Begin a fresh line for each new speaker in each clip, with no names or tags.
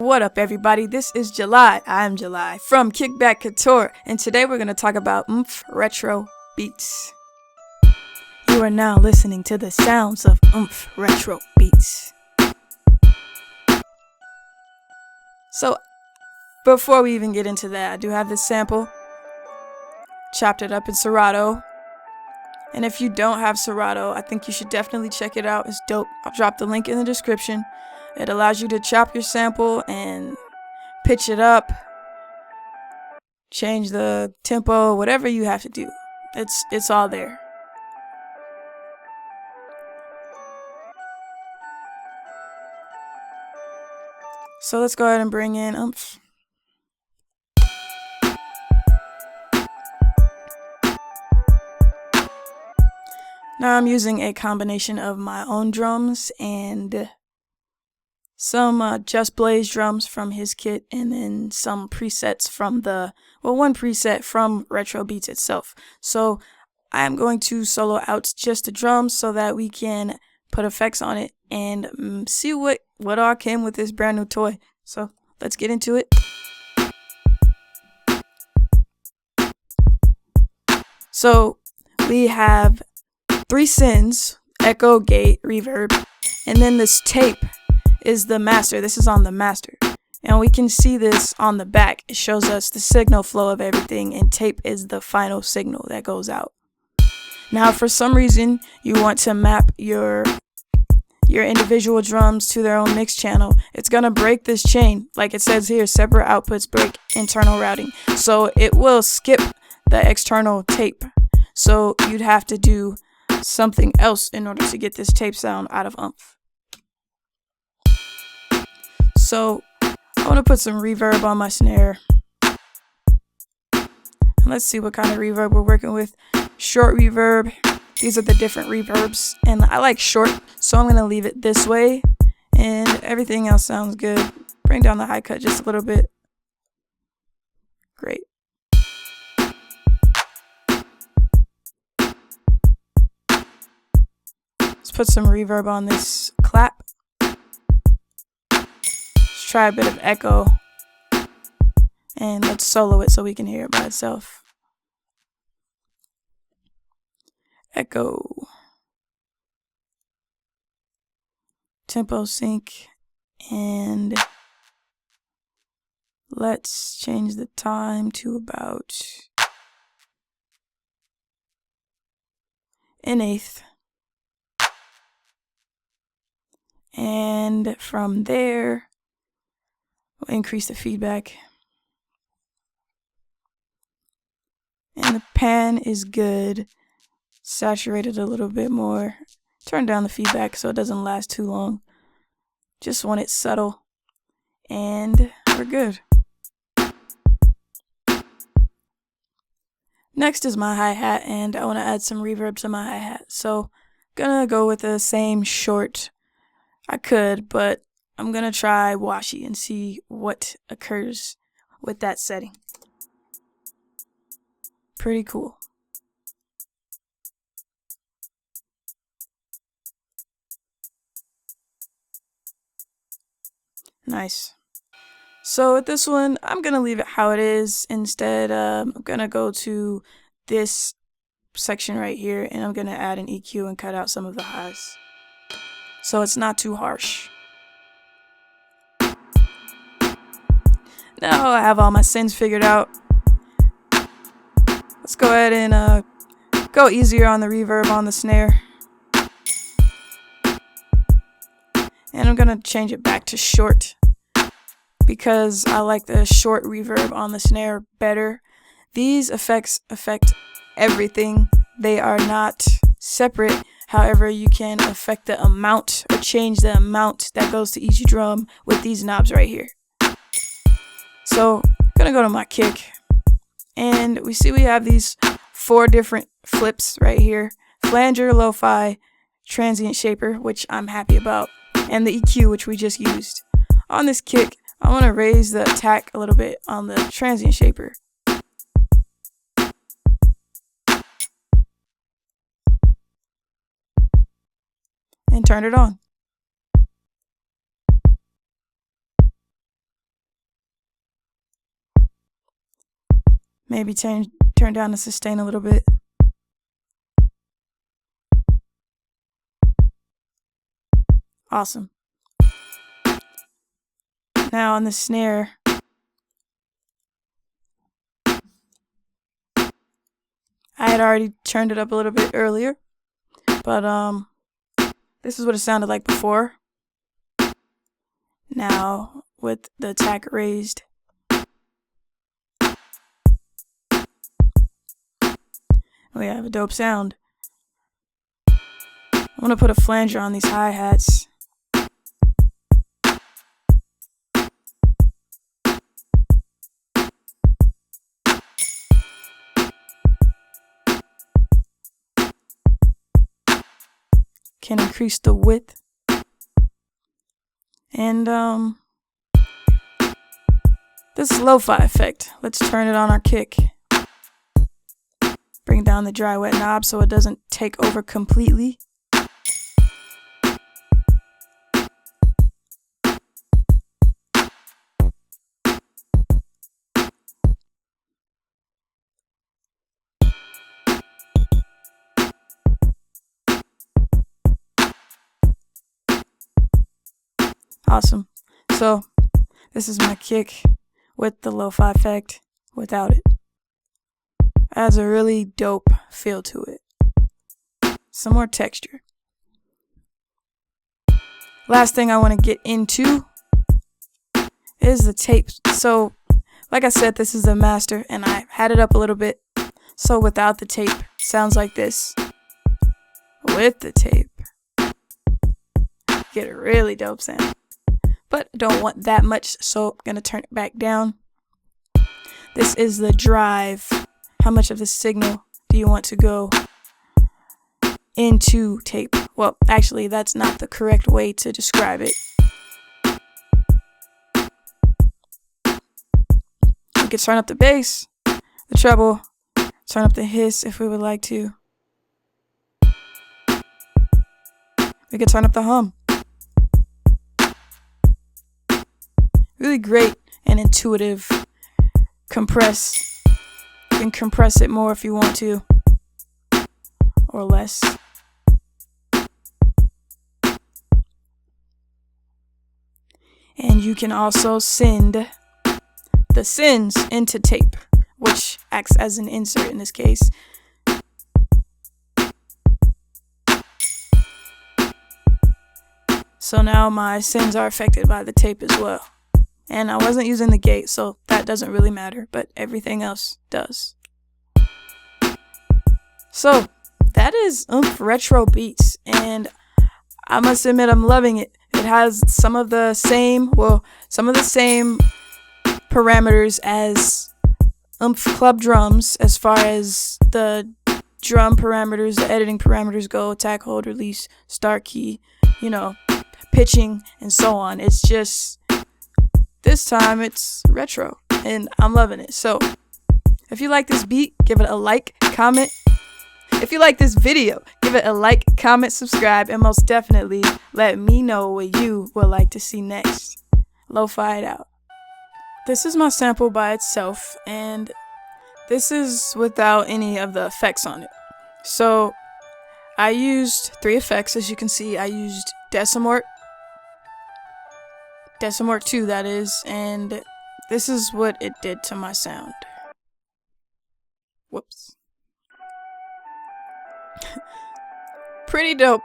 What up, everybody? This is July. I'm July from Kickback Couture, and today we're going to talk about Umpf retro beats. You are now listening to the sounds of Umpf retro beats. So, before we even get into that, I do have this sample. Chopped it up in Serato. And if you don't have Serato, I think you should definitely check it out. It's dope. I'll drop the link in the description. It allows you to chop your sample and pitch it up, change the tempo, whatever you have to do. It's all there. So let's go ahead and bring in Umpf. Now I'm using a combination of my own drums and some Just Blaze drums from his kit, and then some presets from one preset from Retro Beats itself. So I'm going to solo out just the drums so that we can put effects on it and see what all came with this brand new toy. So let's get into it. So we have 3 sins, echo, gate, reverb, and then this tape is the master. This is on the master, and we can see this on the back. It shows us the signal flow of everything, and tape is the final signal that goes out. Now, for some reason, you want to map your individual drums to their own mix channel. It's gonna break this chain, like it says here, separate outputs break internal routing. So it will skip the external tape. So you'd have to do something else in order to get this tape sound out of Umpf. So I want to put some reverb on my snare. And let's see what kind of reverb we're working with. Short reverb. These are the different reverbs, and I like short, so I'm going to leave it this way, and everything else sounds good. Bring down the high cut just a little bit. Great. Let's put some reverb on this clap. Let's try a bit of echo, and let's solo it so we can hear it by itself. Echo. Tempo sync, and let's change the time to about 1/8. And from there, we'll increase the feedback. And the pan is good. Saturate it a little bit more. Turn down the feedback so it doesn't last too long. Just want it subtle. And we're good. Next is my hi-hat, and I want to add some reverb to my hi-hat. So gonna go with the same short. I could, but I'm gonna try washi and see what occurs with that setting. Pretty cool. Nice. So with this one, I'm gonna leave it how it is. Instead, I'm gonna go to this section right here, and I'm gonna add an EQ and cut out some of the highs, so it's not too harsh. Now I have all my sins figured out. Let's go ahead and go easier on the reverb on the snare. And I'm gonna change it back to short because I like the short reverb on the snare better. These effects affect everything. They are not separate. However, you can affect the amount or change the amount that goes to each drum with these knobs right here. So I'm gonna go to my kick, and we see we have these 4 different flips right here. Flanger, lo-fi, transient shaper, which I'm happy about, and the EQ, which we just used. On this kick, I want to raise the attack a little bit on the transient shaper. And turn it on. Maybe turn down the sustain a little bit. Awesome. Now on the snare, I had already turned it up a little bit earlier, but this is what it sounded like before. Now with the attack raised, we have a dope sound. I'm gonna put a flanger on these hi-hats. Can increase the width. And this is lo-fi effect. Let's turn it on our kick. Bring down the dry wet knob so it doesn't take over completely. Awesome. So this is my kick with the lo-fi effect without it. Adds a really dope feel to it. Some more texture. Last thing I want to get into is the tape. So like I said, this is the master and I had it up a little bit. So without the tape, sounds like this. With the tape, get a really dope sound. But I don't want that much, so I'm going to turn it back down. This is the drive. How much of the signal do you want to go into tape? Well, actually, that's not the correct way to describe it. We could turn up the bass, the treble, turn up the hiss if we would like to. We could turn up the hum. Really great and intuitive. Compress. You can compress it more if you want to, or less. And you can also send the sends into tape, which acts as an insert in this case. So now my sends are affected by the tape as well. And I wasn't using the gate, so that doesn't really matter, but everything else does. So that is Umpf retro beats, and I must admit I'm loving it. It has some of the same parameters as Umpf club drums as far as the drum parameters, the editing parameters go, attack, hold, release, start key, pitching, and so on. It's just, this time it's retro, and I'm loving it. So if you like this beat, give it a like, comment. If you like this video, give it a like, comment, subscribe, and most definitely let me know what you would like to see next. Lo-fi it out. This is my sample by itself, and this is without any of the effects on it. So I used 3 effects. As you can see, I used Decimort 2, that is, and this is what it did to my sound. Whoops. Pretty dope.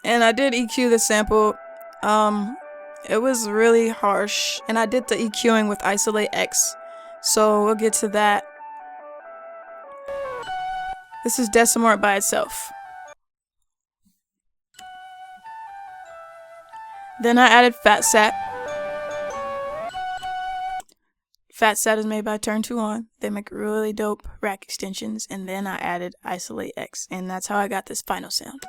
And I did EQ the sample. It was really harsh, and I did the EQing with Isolate X, so we'll get to that. This is Decimort by itself. Then I added Phatsat. Phatsat is made by Turn 2 On. They make really dope rack extensions. And then I added Isolate X. And that's how I got this final sound.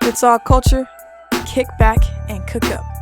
It's all culture, kick back, and cook up.